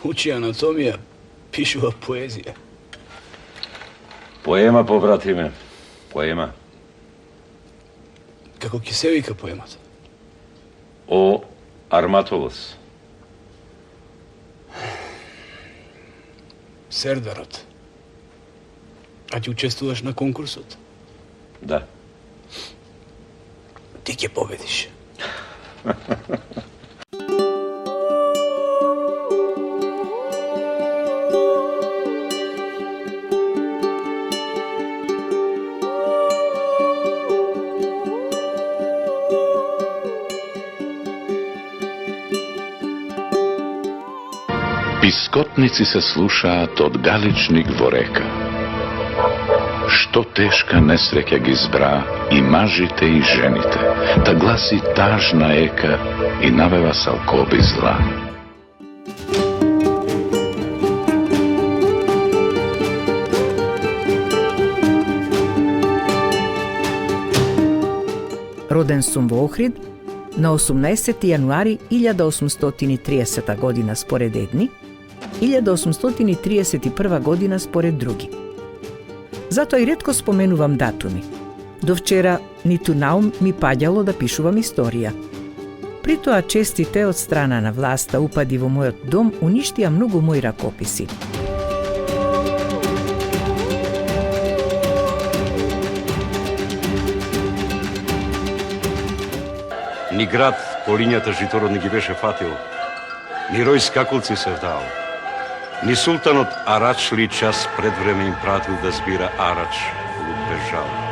Учи анатомија, пишува поезија. Поема, побратиме. Поема. Како ќе се вика поемата? О Арматолос. Сердарот. А ќе учествуваш на конкурсот? Да. Ти ќе победиш. Пискотници се слушаат од галичник во река. Што тешка несреќа ги збра и мажите и жените, та гласи тажна ека и навева салкоби зла. Роден сум во Охрид на 18 јануари 1830 година според едни, 1831 година според други. Затоа и ретко споменувам датуми. До вчера ниту наум ми паѓало да пишувам историја. При тоа честите од страна на власта упади во мојот дом уништија многу мои ракописи. Ни град по линијата Житород не ги беше фатил, ни рој скакулци се вдал, ни султанот Арач ли час пред време им пратил да збира арач, луд бежал.